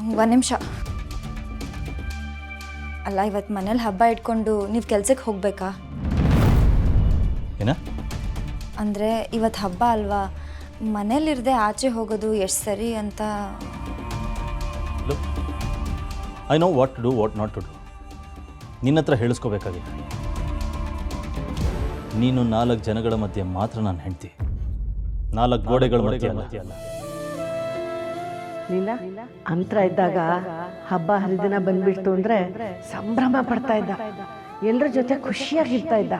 ಒಂದು ನಿಮಿಷ. ಅಲ್ಲ, ಇವತ್ತು ಮನೇಲಿ ಹಬ್ಬ ಇಟ್ಕೊಂಡು ನೀವು ಕೆಲ್ಸಕ್ಕೆ ಹೋಗಬೇಕಾ? ಏನ ಅಂದರೆ ಇವತ್ತು ಹಬ್ಬ ಅಲ್ವಾ, ಮನೇಲಿರದೆ ಆಚೆ ಹೋಗೋದು ಎಷ್ಟು ಸರಿ ಅಂತ. I know what to do, what not to do. ನಿನ್ನ ಹತ್ರ ಹೇಳಿಸ್ಕೋಬೇಕಾಗಿಲ್ಲ. ನೀನು 4 ಜನಗಳ ಮಧ್ಯೆ ಮಾತ್ರ ನಾನು ಹೆಂಡ್ತಿ, 4 ಗೋಡೆಗಳ ಮಧ್ಯೆ ಅಲ್ಲ. ಲೀಲಾ ಅಂತರ ಇದ್ದಾಗ ಹಬ್ಬ ಹರಿದಿನ ಬಂದ್ಬಿಡ್ತು ಅಂದರೆ ಸಂಭ್ರಮ ಪಡ್ತಾ ಇದ್ದ, ಎಲ್ಲರ ಜೊತೆ ಖುಷಿಯಾಗಿರ್ತಾ ಇದ್ದ.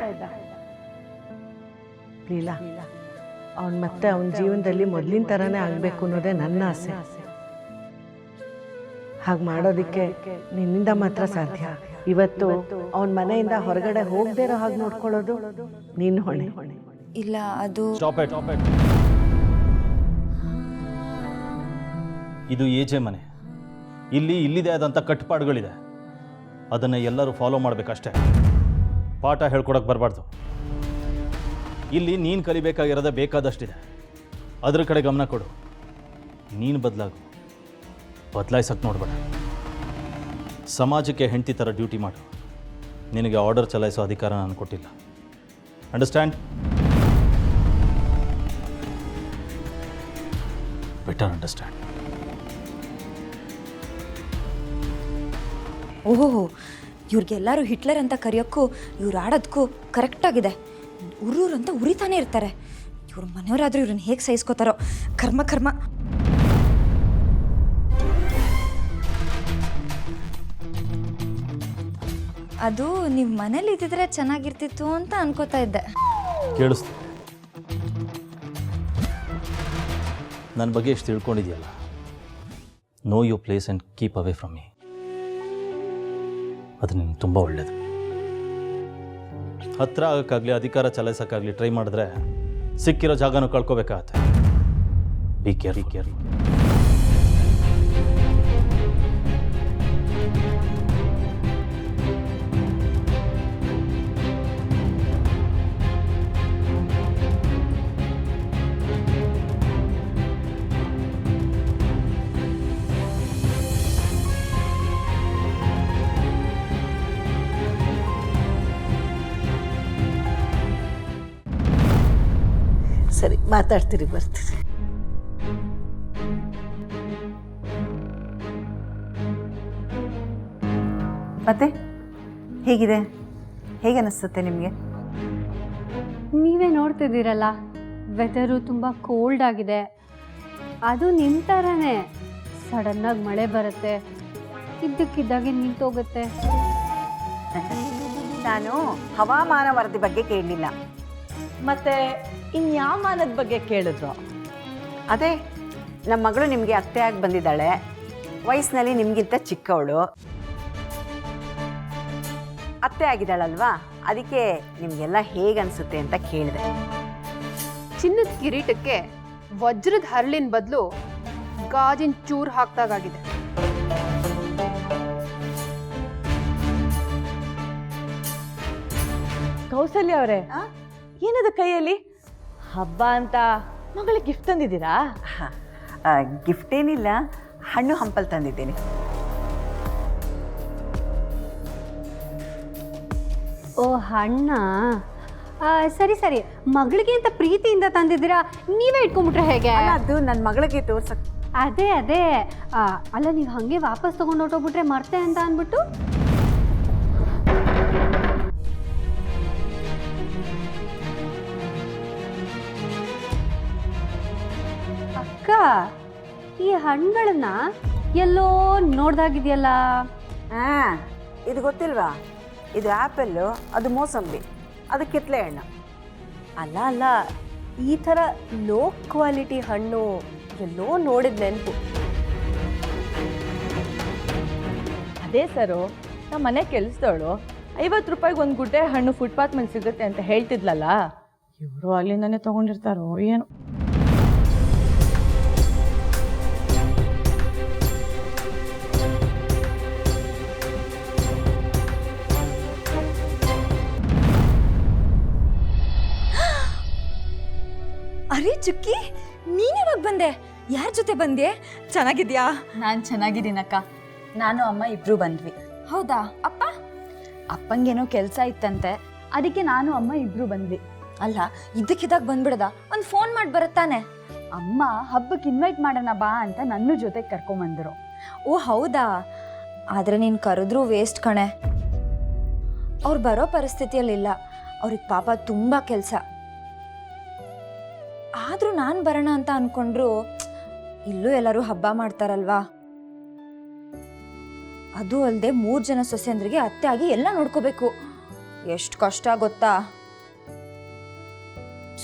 ಲೀಲಾ ಅವನು ಮತ್ತೆ ಅವನ ಜೀವನದಲ್ಲಿ ಮೊದಲಿನ ಥರನೇ ಆಗಬೇಕು ಅನ್ನೋದೇ ನನ್ನ ಆಸೆ. ಹಾಗೆ ಮಾಡೋದಕ್ಕೆ ನಿನ್ನಿಂದ ಮಾತ್ರ ಸಾಧ್ಯ. ಇವತ್ತು ಅವನ ಮನೆಯಿಂದ ಹೊರಗಡೆ ಹೋಗದೇ ಇರೋ ಹಾಗೆ ನೋಡ್ಕೊಳ್ಳೋದು ನಿನ್ನ ಹೊಣೆ. ಇಲ್ಲ, ಅದು ಸ್ಟಾಪ್ ಇಟ್. ಇದು ಏಜೆ ಮನೆ. ಇಲ್ಲಿದೆ ಆದಂಥ ಕಟ್ಟುಪಾಡುಗಳಿದೆ, ಅದನ್ನು ಎಲ್ಲರೂ ಫಾಲೋ ಮಾಡಬೇಕಷ್ಟೇ. ಪಾಠ ಹೇಳ್ಕೊಡಕ್ಕೆ ಬರಬಾರ್ದು. ಇಲ್ಲಿ ನೀನು ಕಲಿಬೇಕಾಗಿರೋದೇ ಬೇಕಾದಷ್ಟಿದೆ, ಅದ್ರ ಕಡೆ ಗಮನ ಕೊಡು. ನೀನು ಬದಲಾಯಿಸಕ್ಕೆ ನೋಡಬೇಡ. ಸಮಾಜಕ್ಕೆ ಹೆಂಡತಿ ಥರ ಡ್ಯೂಟಿ ಮಾಡು. ನಿನಗೆ ಆರ್ಡರ್ ಚಲಾಯಿಸೋ ಅಧಿಕಾರ ನಾನು ಕೊಟ್ಟಿಲ್ಲ. ಅಂಡರ್ಸ್ಟ್ಯಾಂಡ್? Better understand. ಓಹೋ, ಇವ್ರಿಗೆಲ್ಲರೂ ಹಿಟ್ಲರ್ ಅಂತ ಕರೆಯೋಕ್ಕೂ ಇವ್ರು ಆಡೋದಕ್ಕೂ ಕರೆಕ್ಟಾಗಿದೆ. ಊರೂರಂತ ಉರಿತಾನೆ ಇರ್ತಾರೆ. ಇವ್ರ ಮನೆಯವರಾದರೂ ಇವ್ರನ್ನ ಹೇಗೆ ಸಹಿಸ್ಕೋತಾರೋ. ಕರ್ಮ. ಅದು ನೀವು ಮನೇಲಿ ಇದ್ದಿದ್ರೆ ಚೆನ್ನಾಗಿರ್ತಿತ್ತು ಅಂತ ಅನ್ಕೋತಾ ಇದ್ದೆ. ಕೇಳಿಸ್ತು. ನನ್ನ ಬಗ್ಗೆ ಎಷ್ಟು ತಿಳ್ಕೊಂಡಿದ್ಯಲ್ಲ. Know you place and keep away from me. ಅದು ನಿಮ್ಗೆ ತುಂಬ ಒಳ್ಳೆಯದು. ಹತ್ರ ಆಗೋಕ್ಕಾಗಲಿ, ಅಧಿಕಾರ ಚಲಾಯಿಸೋಕ್ಕಾಗಲಿ ಟ್ರೈ ಮಾಡಿದ್ರೆ ಸಿಕ್ಕಿರೋ ಜಾಗನೂ ಕಳ್ಕೊಬೇಕಾಗತ್ತೆ. B care. ಸರಿ, ಮಾತಾಡ್ತೀರಿ, ಬರ್ತೀರಿ. ಮತ್ತೆ ಹೇಗಿದೆ? ಹೇಗೆ ಅನ್ನಿಸುತ್ತೆ ನಿಮಗೆ? ನೀವೇ ನೋಡ್ತಿದ್ದೀರಲ್ಲ, ವೆದರು ತುಂಬ ಕೋಲ್ಡ್ ಆಗಿದೆ. ಅದು ನಿಮ್ಮ ಥರನೇ ಸಡನ್ನಾಗಿ ಮಳೆ ಬರುತ್ತೆ, ಇದ್ದಕ್ಕಿದ್ದಾಗೆ ನಿಂತೋಗುತ್ತೆ. ನಾನು ಹವಾಮಾನ ವರದಿ ಬಗ್ಗೆ ಕೇಳಲಿಲ್ಲ. ಮತ್ತೆ ಇನ್ಯಾವ ಮಾನದ ಬಗ್ಗೆ ಕೇಳಿದ್ರು? ಅದೇ ನಮ್ಮ ಮಗಳು ನಿಮಗೆ ಅತ್ತೆಯಾಗಿ ಬಂದಿದ್ದಾಳೆ, ವಯಸ್ಸಿನಲ್ಲಿ ನಿಮಗಿಂತ ಚಿಕ್ಕವಳು, ಅತ್ತೆ ಆಗಿದ್ದಾಳಲ್ವಾ, ಅದಕ್ಕೆ ನಿಮಗೆಲ್ಲ ಹೇಗೆ ಅನಿಸುತ್ತೆ ಅಂತ ಕೇಳಿದೆ. ಚಿನ್ನದ ಕಿರೀಟಕ್ಕೆ ವಜ್ರದ ಹರಳಿನ ಬದಲು ಗಾಜಿನ ಚೂರು ಹಾಕ್ದಾಗಿದೆ. ಕೌಸಲ್ಯ ಅವರೇ, ಏನದ ಕೈಯಲ್ಲಿ? ಹಬ್ಬ ಅಂತ ಮಗಳಿಗೆ ಗಿಫ್ಟ್ ತಂದಿದ್ದೀರಾ? ಗಿಫ್ಟ್ ಏನಿಲ್ಲ, ಹಣ್ಣು ಹಂಪಲ್ ತಂದಿದ್ದೀನಿ. ಓ, ಹಣ್ಣ? ಸರಿ, ಮಗಳಿಗೆ ಅಂತ ಪ್ರೀತಿಯಿಂದ ತಂದಿದ್ದೀರಾ, ನೀವೇ ಇಟ್ಕೊಂಡ್ಬಿಟ್ರೆ ಹೇಗೆ? ಅದು ನನ್ನ ಮಗಳಿಗೆ ತೋರ್ಸಕ್ಕೆ. ಅದೇ ಅಲ್ಲ, ನೀವು ಹಾಗೆ ವಾಪಸ್ ತೊಗೊಂಡು ಹೊಟ್ಟೋಗ್ಬಿಟ್ರೆ ಮರ್ತೆ ಅಂತ ಅಂದ್ಬಿಟ್ಟು. ಅಕ್ಕ, ಈ ಹಣ್ಣುಗಳನ್ನ ಎಲ್ಲೋ ನೋಡ್ದಾಗಿದೆಯಲ್ಲ. ಇದು ಗೊತ್ತಿಲ್ವಾ? ಇದು ಆ್ಯಪಲ್ಲು, ಅದು ಮೋಸಂಬಿ, ಅದು ಕಿತ್ಲೆ ಹಣ್ಣು. ಅಲ್ಲ, ಈ ಥರ ಲೋ ಕ್ವಾಲಿಟಿ ಹಣ್ಣು ಎಲ್ಲೋ ನೋಡಿದ ನೆನಪು. ಅದೇ ಸರು, ನಮ್ಮ ಮನೆ ಕೆಲಸದವಳು 50 ರೂಪಾಯಿಗೆ ಒಂದು ಗುಡ್ಡೆ ಹಣ್ಣು ಫುಟ್ಪಾತ್ ಮೇಲೆ ಸಿಗುತ್ತೆ ಅಂತ ಹೇಳ್ತಿದ್ಲಲ್ಲ, ಇವರು ಅಲ್ಲಿಂದನೇ ತೊಗೊಂಡಿರ್ತಾರೋ ಏನು. ಅರೆ ಚುಕ್ಕಿ, ನೀನ್ ಯಾವಾಗ ಬಂದೆ? ಯಾರ ಜೊತೆ ಬಂದೆ? ಚೆನ್ನಾಗಿದ್ಯಾ? ನಾನು ಚೆನ್ನಾಗಿದ್ದೀನಕ್ಕ. ನಾನು ಅಮ್ಮ ಇಬ್ರು ಬಂದ್ವಿ. ಹೌದಾ? ಅಪ್ಪ? ಅಪ್ಪಂಗೇನೋ ಕೆಲಸ ಇತ್ತಂತೆ, ಅದಕ್ಕೆ ನಾನು ಅಮ್ಮ ಇಬ್ರು ಬಂದ್ವಿ. ಅಲ್ಲ, ಇದ್ದಕ್ಕಿದ್ದಾಗ ಬಂದ್ಬಿಡದ, ಒಂದು ಫೋನ್ ಮಾಡಿ ಬರುತ್ತಾನೆ. ಅಮ್ಮ ಹಬ್ಬಕ್ಕೆ ಇನ್ವೈಟ್ ಮಾಡೋಣ ಬಾ ಅಂತ ನನ್ನ ಜೊತೆಗೆ ಕರ್ಕೊಂಬಂದರು. ಓ ಹೌದಾ? ಆದರೆ ನೀನು ಕರೆದ್ರೂ ವೇಸ್ಟ್ ಕಣೆ. ಅವ್ರು ಬರೋ ಪರಿಸ್ಥಿತಿಯಲ್ಲಿಲ್ಲ, ಅವ್ರಿಗೆ ಪಾಪ ತುಂಬ ಕೆಲಸ. ಆದರೂ ನಾನು ಬರೋಣ ಅಂತ ಅಂದ್ಕೊಂಡ್ರು ಇಲ್ಲೂ ಎಲ್ಲರೂ ಹಬ್ಬ ಮಾಡ್ತಾರಲ್ವಾ. ಅದು ಅಲ್ಲದೆ 3 ಜನ ಸೊಸೆಂದ್ರಿಗೆ ಅತ್ತೆ ಆಗಿ ಎಲ್ಲ ನೋಡ್ಕೋಬೇಕು. ಎಷ್ಟು ಕಷ್ಟ ಗೊತ್ತಾ?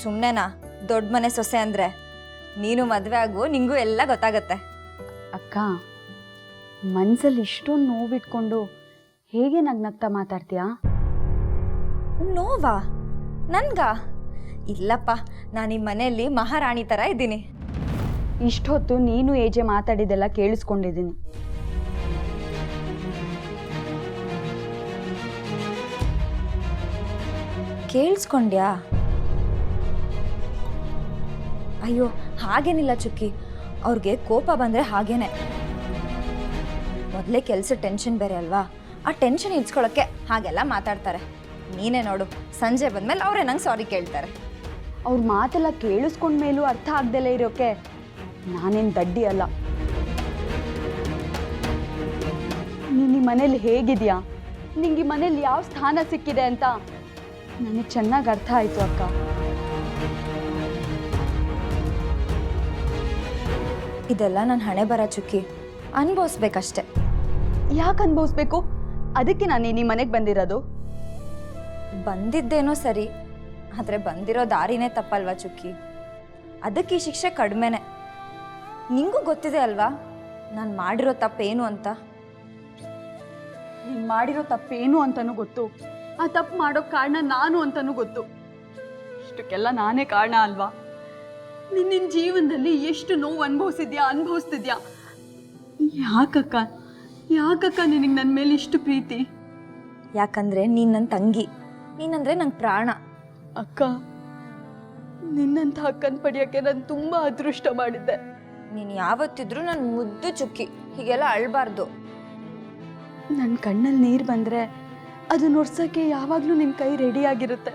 ಸುಮ್ಮನೆನಾ ದೊಡ್ಡ ಮನೆ ಸೊಸೆ ಅಂದರೆ? ನೀನು ಮದುವೆ ಆಗು, ನಿಂಗೂ ಎಲ್ಲ ಗೊತ್ತಾಗತ್ತೆ. ಅಕ್ಕ, ಮನ್ಸಲ್ಲಿ ಇಷ್ಟೊಂದು ನೋವಿಟ್ಕೊಂಡು ಹೇಗೆ ನಗ್ನಗ್ತಾ ಮಾತಾಡ್ತೀಯಾ? ನೋವಾ? ನನ್ಗ? ಇಲ್ಲಪ್ಪ, ನಾನು ಈ ಮನೆಯಲ್ಲಿ ಮಹಾರಾಣಿ ಥರ ಇದ್ದೀನಿ. ಇಷ್ಟೊತ್ತು ನೀನು ಏಜೆ ಮಾತಾಡಿದೆಲ್ಲ ಕೇಳಿಸ್ಕೊಂಡಿದ್ದೀನಿ. ಕೇಳಿಸ್ಕೊಂಡ್ಯಾ? ಅಯ್ಯೋ ಹಾಗೇನಿಲ್ಲ ಚುಕ್ಕಿ, ಅವ್ರಿಗೆ ಕೋಪ ಬಂದರೆ ಹಾಗೇನೆ. ಮೊದಲೇ ಕೆಲಸ ಟೆನ್ಷನ್ ಬೇರೆ ಅಲ್ವಾ, ಆ ಟೆನ್ಷನ್ ಇಡ್ಸ್ಕೊಳ್ಳೋಕ್ಕೆ ಹಾಗೆಲ್ಲ ಮಾತಾಡ್ತಾರೆ. ನೀನೇ ನೋಡು, ಸಂಜೆ ಬಂದಮೇಲೆ ಅವರೇ ನಂಗೆ ಸಾರಿ ಕೇಳ್ತಾರೆ. ಅವ್ರ ಮಾತೆಲ್ಲ ಕೇಳಿಸ್ಕೊಂಡ್ಮೇಲೂ ಅರ್ಥ ಆಗ್ದಲೇ ಇರೋಕೆ ನಾನೇನು ದಡ್ಡಿ ಅಲ್ಲ. ನೀನು ಈ ಮನೇಲಿ ಹೇಗಿದೆಯಾ, ನಿಂಗೆ ಈ ಮನೇಲಿ ಯಾವ ಸ್ಥಾನ ಸಿಕ್ಕಿದೆ ಅಂತ ನನಗೆ ಚೆನ್ನಾಗಿ ಅರ್ಥ ಆಯಿತು ಅಕ್ಕ. ಇದೆಲ್ಲ ನನ್ನ ಹಣೆ ಬರ ಚುಕ್ಕಿ, ಅನುಭವಿಸ್ಬೇಕಷ್ಟೆ. ಯಾಕೆ ಅನುಭವಿಸ್ಬೇಕು? ಅದಕ್ಕೆ ನಾನು ಈ ಮನೆಗೆ ಬಂದಿರೋದು. ಬಂದಿದ್ದೇನೋ ಸರಿ, ಆದರೆ ಬಂದಿರೋ ದಾರಿನೇ ತಪ್ಪಲ್ವಾ ಚುಕ್ಕಿ. ಅದಕ್ಕೆ ಈ ಶಿಕ್ಷೆ ಕಡಿಮೆನೆ. ನಿಂಗೂ ಗೊತ್ತಿದೆ ಅಲ್ವಾ ನಾನು ಮಾಡಿರೋ ತಪ್ಪೇನು ಅಂತ. ನೀನು ಮಾಡಿರೋ ತಪ್ಪೇನು ಅಂತನೂ ಗೊತ್ತು, ಆ ತಪ್ಪು ಮಾಡೋ ಕಾರಣ ನಾನು ಅಂತನೂ ಗೊತ್ತು. ಇಷ್ಟಕ್ಕೆಲ್ಲ ನಾನೇ ಕಾರಣ ಅಲ್ವಾ? ನಿನ್ನ ಜೀವನದಲ್ಲಿ ಎಷ್ಟು ನೋವು ಅನುಭವಿಸ್ತಿದ್ಯಾ. ಯಾಕಕ್ಕ ನಿನಗೆ ನನ್ನ ಮೇಲೆ ಇಷ್ಟು ಪ್ರೀತಿ? ಯಾಕಂದರೆ ನೀನು ನನ್ನ ತಂಗಿ, ನೀನಂದರೆ ನಂಗೆ ಪ್ರಾಣ. ಅಕ್ಕ, ನಿನ್ನಂಥ ಅಕ್ಕನ ಪಡೆಯೋಕ್ಕೆ ನಾನು ತುಂಬ ಅದೃಷ್ಟ ಮಾಡಿದ್ದೆ. ನೀನು ಯಾವತ್ತಿದ್ರೂ ನನ್ನ ಮುದ್ದು ಚುಕ್ಕಿ, ಹೀಗೆಲ್ಲ ಅಳಬಾರ್ದು. ನನ್ನ ಕಣ್ಣಲ್ಲಿ ನೀರು ಬಂದರೆ ಅದು ನೋಡ್ಸೋಕ್ಕೆ ಯಾವಾಗಲೂ ನಿನ್ನ ಕೈ ರೆಡಿಯಾಗಿರುತ್ತೆ.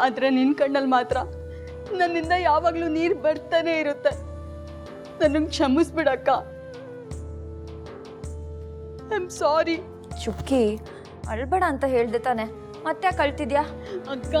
ಆದರೆ ನಿನ್ನ ಕಣ್ಣಲ್ಲಿ ಮಾತ್ರ ನನ್ನಿಂದ ಯಾವಾಗಲೂ ನೀರು ಬರ್ತಾನೆ ಇರುತ್ತೆ. ನನ್ನನ್ನು ಕ್ಷಮಿಸ್ಬಿಡಕ್ಕ. I am sorry. ಚುಕ್ಕಿ, ಅಳ್ಬೇಡ ಅಂತ ಹೇಳ್ದೆ ತಾನೆ, ಮತ್ತೆ ಕಳ್ತಿದ್ಯಾ? ಅಕ್ಕ,